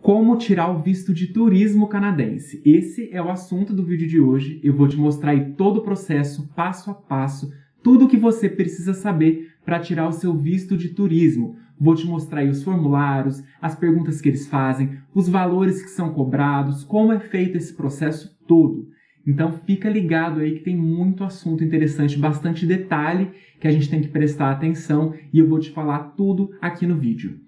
Como tirar o visto de turismo canadense? Esse é o assunto do vídeo de hoje. Eu vou te mostrar aí todo o processo, passo a passo, tudo o que você precisa saber para tirar o seu visto de turismo. Vou te mostrar aí os formulários, as perguntas que eles fazem, os valores que são cobrados, como é feito esse processo todo. Então fica ligado aí que tem muito assunto interessante, bastante detalhe que a gente tem que prestar atenção e eu vou te falar tudo aqui no vídeo.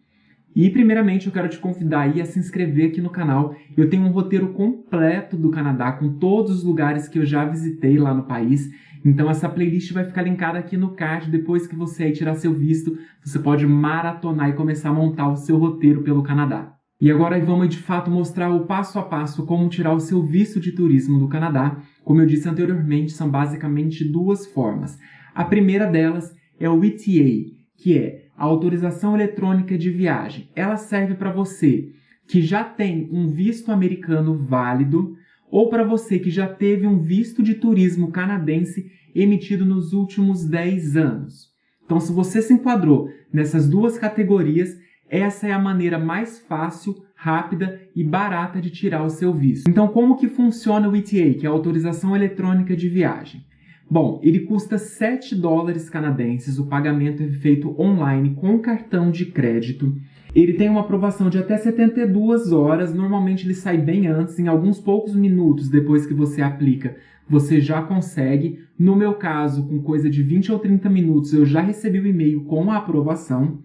E primeiramente eu quero te convidar aí a se inscrever aqui no canal. Eu tenho um roteiro completo do Canadá com todos os lugares que eu já visitei lá no país. Então essa playlist vai ficar linkada aqui no card. Depois que você aí tirar seu visto, você pode maratonar e começar a montar o seu roteiro pelo Canadá. E agora vamos de fato mostrar o passo a passo como tirar o seu visto de turismo do Canadá. Como eu disse anteriormente, são basicamente duas formas. A primeira delas é o ETA, que é a autorização eletrônica de viagem. Ela serve para você que já tem um visto americano válido ou para você que já teve um visto de turismo canadense emitido nos últimos 10 anos. Então, se você se enquadrou nessas duas categorias, essa é a maneira mais fácil, rápida e barata de tirar o seu visto. Então, como que funciona o ETA, que é a autorização eletrônica de viagem? Bom, ele custa $7 canadenses, o pagamento é feito online com cartão de crédito. Ele tem uma aprovação de até 72 horas, normalmente ele sai bem antes, em alguns poucos minutos depois que você aplica, você já consegue. No meu caso, com coisa de 20 ou 30 minutos, eu já recebi o e-mail com a aprovação.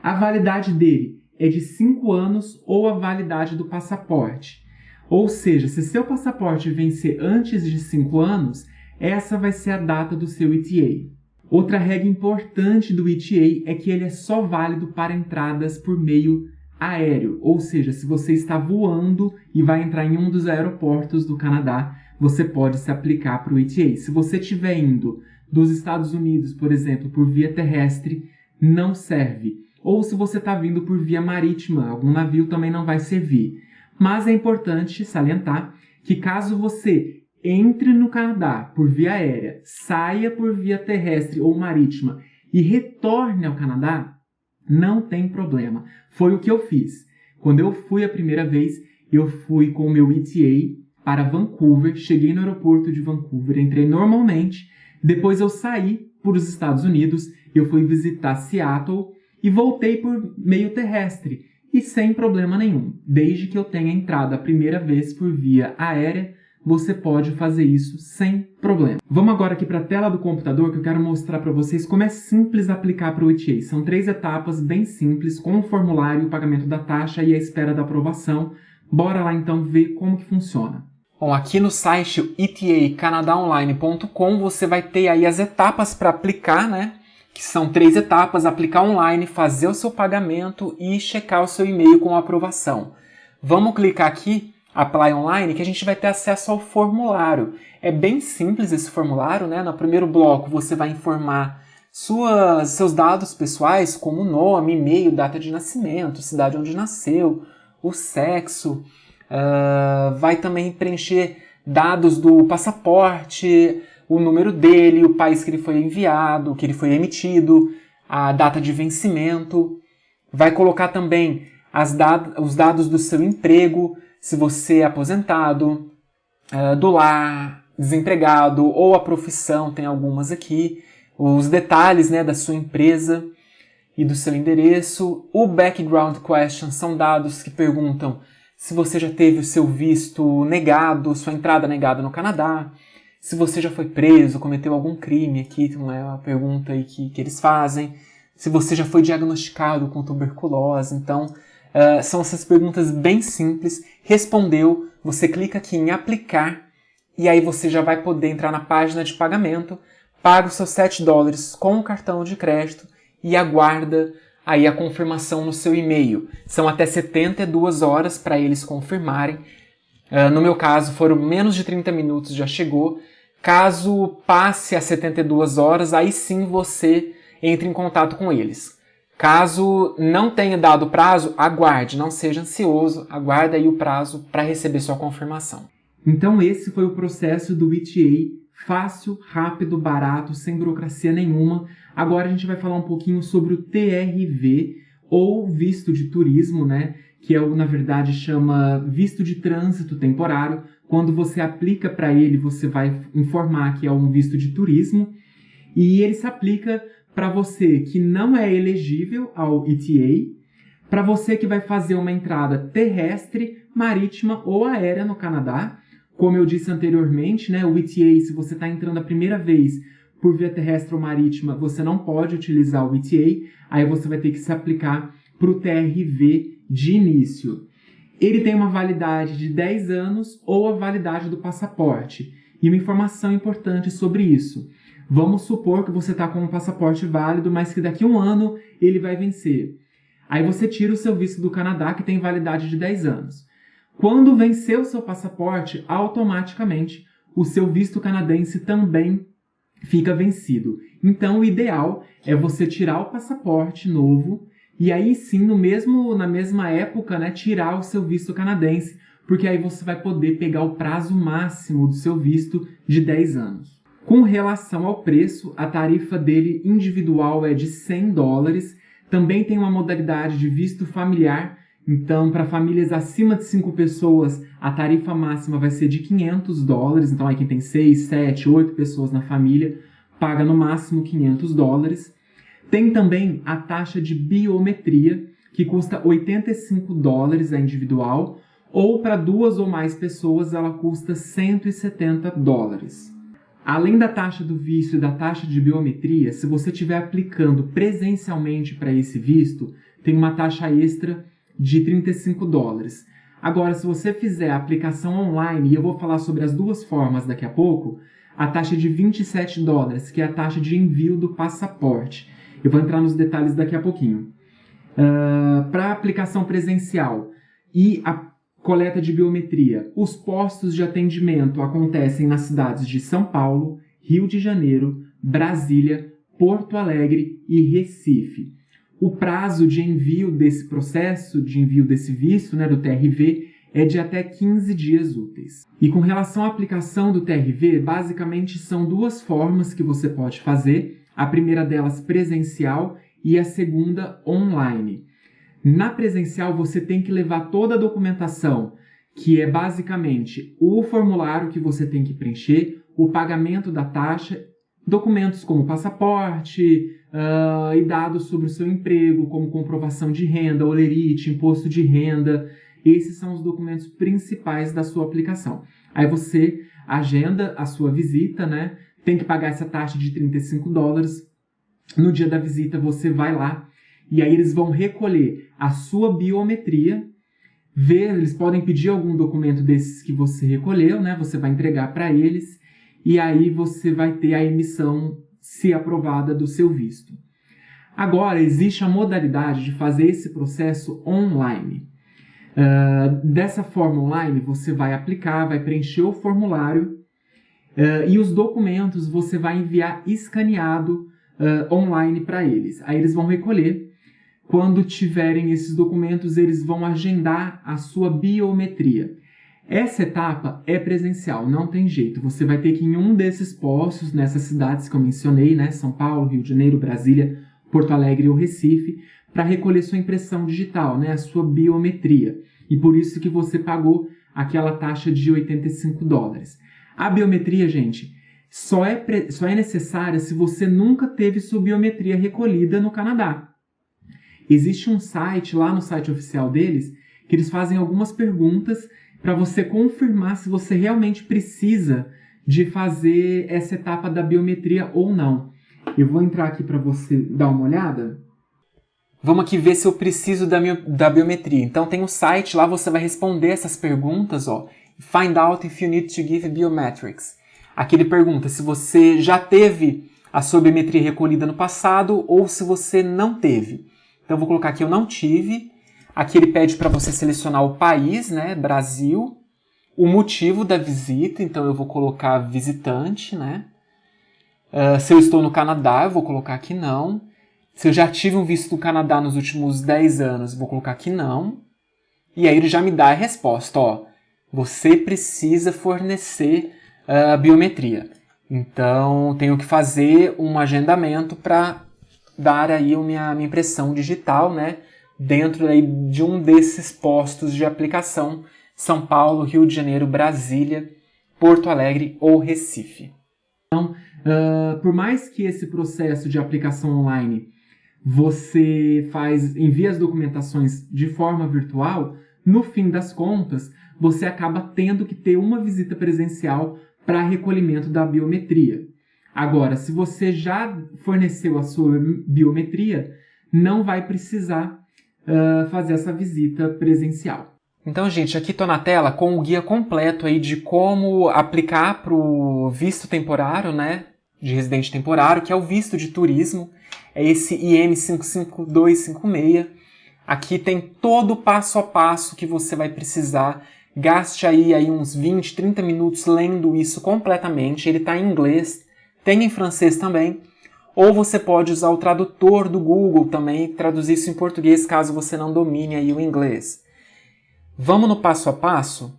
A validade dele é de 5 anos ou a validade do passaporte. Ou seja, se seu passaporte vencer antes de 5 anos, essa vai ser a data do seu ETA. Outra regra importante do ETA é que ele é só válido para entradas por meio aéreo. Ou seja, se você está voando e vai entrar em um dos aeroportos do Canadá, você pode se aplicar para o ETA. Se você estiver indo dos Estados Unidos, por exemplo, por via terrestre, não serve. Ou se você está vindo por via marítima, algum navio também não vai servir. Mas é importante salientar que caso você entre no Canadá por via aérea, saia por via terrestre ou marítima e retorne ao Canadá, não tem problema. Foi o que eu fiz. Quando eu fui a primeira vez, eu fui com o meu ETA para Vancouver, cheguei no aeroporto de Vancouver, entrei normalmente, depois eu saí para os Estados Unidos, eu fui visitar Seattle e voltei por meio terrestre e sem problema nenhum. Desde que eu tenha entrado a primeira vez por via aérea, você pode fazer isso sem problema. Vamos agora aqui para a tela do computador que eu quero mostrar para vocês como é simples aplicar para o ETA. São 3 etapas bem simples, com o formulário, o pagamento da taxa e a espera da aprovação. Bora lá então ver como que funciona. Bom, aqui no site etacanadaonline.com você vai ter aí as etapas para aplicar, né? Que são 3 etapas: aplicar online, fazer o seu pagamento e checar o seu e-mail com a aprovação. Vamos clicar aqui Apply Online, que a gente vai ter acesso ao formulário. É bem simples esse formulário, né? No primeiro bloco você vai informar seus dados pessoais, como nome, e-mail, data de nascimento, cidade onde nasceu, o sexo. Vai também preencher dados do passaporte, o número dele, o país que ele foi enviado, que ele foi emitido, a data de vencimento. Vai colocar também os dados do seu emprego, se você é aposentado, do lar, desempregado ou a profissão, tem algumas aqui. Os detalhes, né, da sua empresa e do seu endereço. O background question são dados que perguntam se você já teve o seu visto negado, sua entrada negada no Canadá, se você já foi preso, cometeu algum crime, aqui é uma pergunta aí que eles fazem, se você já foi diagnosticado com tuberculose. Então, são essas perguntas bem simples. Respondeu, você clica aqui em aplicar e aí você já vai poder entrar na página de pagamento, paga os seus $7 com o cartão de crédito e aguarda aí a confirmação no seu e-mail. São até 72 horas para eles confirmarem. No meu caso foram menos de 30 minutos, já chegou. Caso passe as 72 horas, aí sim você entra em contato com eles. Caso não tenha dado prazo, aguarde, não seja ansioso, aguarde aí o prazo para receber sua confirmação. Então esse foi o processo do ETA, fácil, rápido, barato, sem burocracia nenhuma. Agora a gente vai falar um pouquinho sobre o TRV, ou visto de turismo, né? que na verdade chama visto de trânsito temporário. Quando você aplica para ele, você vai informar que é um visto de turismo, e ele se aplica para você que não é elegível ao ETA, para você que vai fazer uma entrada terrestre, marítima ou aérea no Canadá. Como eu disse anteriormente, né, o ETA, se você está entrando a primeira vez por via terrestre ou marítima, você não pode utilizar o ETA, aí você vai ter que se aplicar para o TRV de início. Ele tem uma validade de 10 anos ou a validade do passaporte. E uma informação importante sobre isso. Vamos supor que você está com um passaporte válido, mas que daqui a um ano ele vai vencer. Aí você tira o seu visto do Canadá, que tem validade de 10 anos. Quando vencer o seu passaporte, automaticamente o seu visto canadense também fica vencido. Então, o ideal é você tirar o passaporte novo e aí sim, na mesma época, né, tirar o seu visto canadense, porque aí você vai poder pegar o prazo máximo do seu visto de 10 anos. Com relação ao preço, a tarifa dele individual é de $100. Também tem uma modalidade de visto familiar. Então, para famílias acima de 5 pessoas, a tarifa máxima vai ser de $500. Então, aí quem tem 6, 7, 8 pessoas na família, paga no máximo $500. Tem também a taxa de biometria, que custa $85 a individual, ou para 2 ou mais pessoas ela custa $170. Além da taxa do visto e da taxa de biometria, se você estiver aplicando presencialmente para esse visto, tem uma taxa extra de $35. Agora, se você fizer a aplicação online, e eu vou falar sobre as duas formas daqui a pouco, a taxa de $27, que é a taxa de envio do passaporte. Eu vou entrar nos detalhes daqui a pouquinho. Para a aplicação presencial e a coleta de biometria, os postos de atendimento acontecem nas cidades de São Paulo, Rio de Janeiro, Brasília, Porto Alegre e Recife. O prazo de envio desse processo, de envio desse visto, né, do TRV, é de até 15 dias úteis. E com relação à aplicação do TRV, basicamente são 2 formas que você pode fazer. A primeira delas presencial e a segunda online. Na presencial, você tem que levar toda a documentação, que é basicamente o formulário que você tem que preencher, o pagamento da taxa, documentos como passaporte e dados sobre o seu emprego, como comprovação de renda, holerite, imposto de renda. Esses são os documentos principais da sua aplicação. Aí você agenda a sua visita, né? Tem que pagar essa taxa de $35. No dia da visita, você vai lá e aí eles vão recolher a sua biometria, eles podem pedir algum documento desses que você recolheu, né? Você vai entregar para eles e aí você vai ter a emissão, se aprovada, do seu visto. Agora, existe a modalidade de fazer esse processo online. Dessa forma online, você vai aplicar, vai preencher o formulário e os documentos você vai enviar escaneado online para eles. Aí eles vão recolher. Quando tiverem esses documentos, eles vão agendar a sua biometria. Essa etapa é presencial, não tem jeito. Você vai ter que ir em um desses postos, nessas cidades que eu mencionei, né? São Paulo, Rio de Janeiro, Brasília, Porto Alegre ou Recife, para recolher sua impressão digital, né? A sua biometria. E por isso que você pagou aquela taxa de $85. A biometria, gente, só é necessária se você nunca teve sua biometria recolhida no Canadá. Existe um site, lá no site oficial deles, que eles fazem algumas perguntas para você confirmar se você realmente precisa de fazer essa etapa da biometria ou não. Eu vou entrar aqui para você dar uma olhada. Vamos aqui ver se eu preciso da biometria. Então tem um site, lá você vai responder essas perguntas, ó. Find out if you need to give biometrics. Aqui ele pergunta se você já teve a sua biometria recolhida no passado ou se você não teve. Então eu vou colocar aqui eu não tive. Aqui ele pede para você selecionar o país, né, Brasil. O motivo da visita, então eu vou colocar visitante, né. Se eu estou no Canadá, eu vou colocar aqui não. Se eu já tive um visto do Canadá nos últimos 10 anos, eu vou colocar aqui não. E aí ele já me dá a resposta, ó. Você precisa fornecer a biometria. Então, tenho que fazer um agendamento para dar aí a minha impressão digital, né, dentro aí de um desses postos de aplicação: São Paulo, Rio de Janeiro, Brasília, Porto Alegre ou Recife. Então, por mais que esse processo de aplicação online você envia as documentações de forma virtual, no fim das contas, você acaba tendo que ter uma visita presencial para recolhimento da biometria. Agora, se você já forneceu a sua biometria, não vai precisar fazer essa visita presencial. Então, gente, aqui estou na tela com o guia completo aí de como aplicar para o visto temporário, né, de residente temporário, que é o visto de turismo, é esse IM 55256. Aqui tem todo o passo a passo que você vai precisar. Gaste aí uns 20, 30 minutos lendo isso completamente. Ele está em inglês, tem em francês também. Ou você pode usar o tradutor do Google também e traduzir isso em português caso você não domine aí o inglês. Vamos no passo a passo?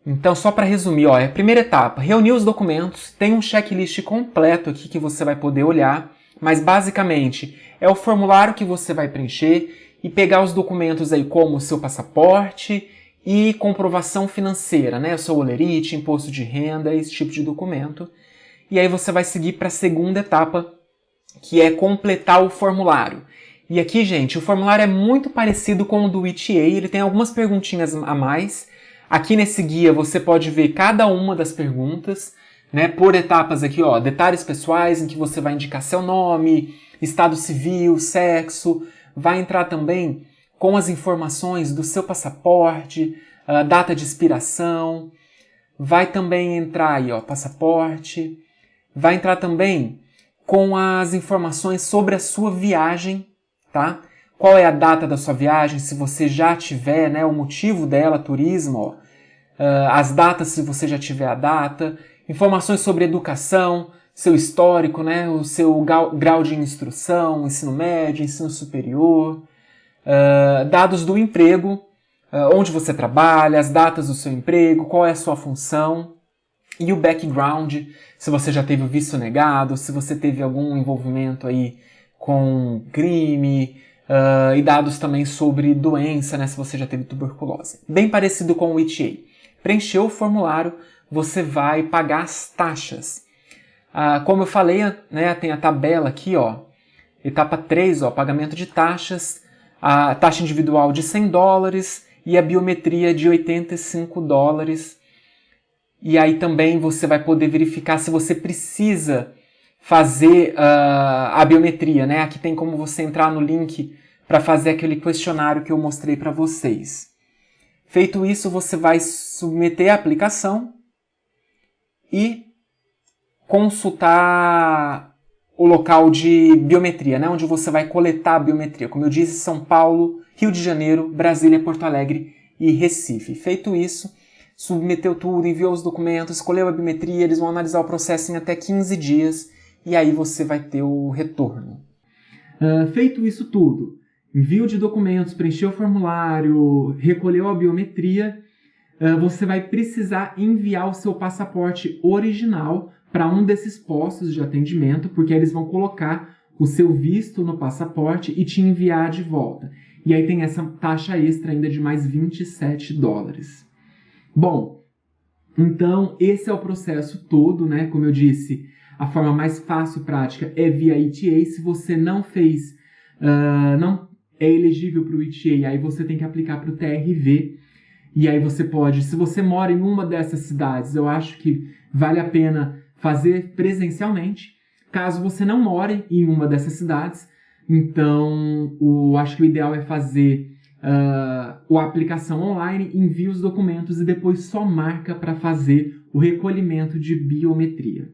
Então, só para resumir, a primeira etapa, reunir os documentos. Tem um checklist completo aqui que você vai poder olhar, mas basicamente é o formulário que você vai preencher e pegar os documentos aí como o seu passaporte e comprovação financeira, né? O seu holerite, imposto de renda, esse tipo de documento. E aí você vai seguir para a segunda etapa, que é completar o formulário. E aqui, gente, o formulário é muito parecido com o do ETA, ele tem algumas perguntinhas a mais. Aqui nesse guia você pode ver cada uma das perguntas, né, por etapas aqui, detalhes pessoais em que você vai indicar seu nome, estado civil, sexo, vai entrar também com as informações do seu passaporte, data de expiração, vai também entrar aí, passaporte, vai entrar também com as informações sobre a sua viagem, tá? Qual é a data da sua viagem, se você já tiver, né, o motivo dela, turismo, as datas se você já tiver a data, informações sobre educação, seu histórico, né, o seu grau de instrução, ensino médio, ensino superior, dados do emprego, onde você trabalha, as datas do seu emprego, qual é a sua função, e o background, se você já teve o visto negado, se você teve algum envolvimento aí com crime, e dados também sobre doença, né, se você já teve tuberculose. Bem parecido com o ETA. Preencheu o formulário, você vai pagar as taxas. Como eu falei, né, tem a tabela aqui, etapa 3, pagamento de taxas, a taxa individual de $100 e a biometria de $85. E aí também você vai poder verificar se você precisa fazer a biometria, né? Aqui tem como você entrar no link para fazer aquele questionário que eu mostrei para vocês. Feito isso, você vai submeter a aplicação e consultar o local de biometria, né? Onde você vai coletar a biometria. Como eu disse, São Paulo, Rio de Janeiro, Brasília, Porto Alegre e Recife. Feito isso, submeteu tudo, enviou os documentos, escolheu a biometria, eles vão analisar o processo em até 15 dias e aí você vai ter o retorno. Feito isso tudo, envio de documentos, preencheu o formulário, recolheu a biometria, você vai precisar enviar o seu passaporte original para um desses postos de atendimento, porque aí eles vão colocar o seu visto no passaporte e te enviar de volta. E aí tem essa taxa extra ainda de mais $27. Bom, então esse é o processo todo, né? Como eu disse, a forma mais fácil e prática é via ETA. Se você não fez, não é elegível para o ETA, aí você tem que aplicar para o TRV. E aí você pode, se você mora em uma dessas cidades, eu acho que vale a pena fazer presencialmente. Caso você não more em uma dessas cidades, então acho que o ideal é fazer a aplicação online, envia os documentos e depois só marca para fazer o recolhimento de biometria.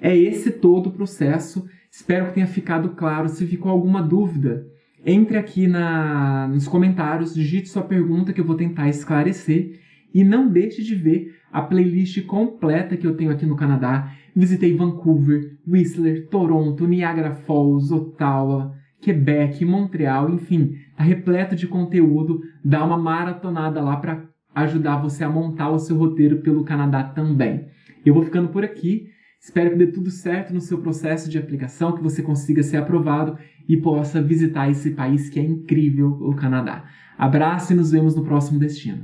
É esse todo o processo. Espero que tenha ficado claro. Se ficou alguma dúvida, entre aqui nos comentários, digite sua pergunta que eu vou tentar esclarecer. E não deixe de ver a playlist completa que eu tenho aqui no Canadá. Visitei Vancouver, Whistler, Toronto, Niagara Falls, Ottawa, Quebec, Montreal, enfim, tá repleto de conteúdo. Dá uma maratonada lá para ajudar você a montar o seu roteiro pelo Canadá também. Eu vou ficando por aqui. Espero que dê tudo certo no seu processo de aplicação, que você consiga ser aprovado e possa visitar esse país que é incrível, o Canadá. Abraço e nos vemos no próximo destino.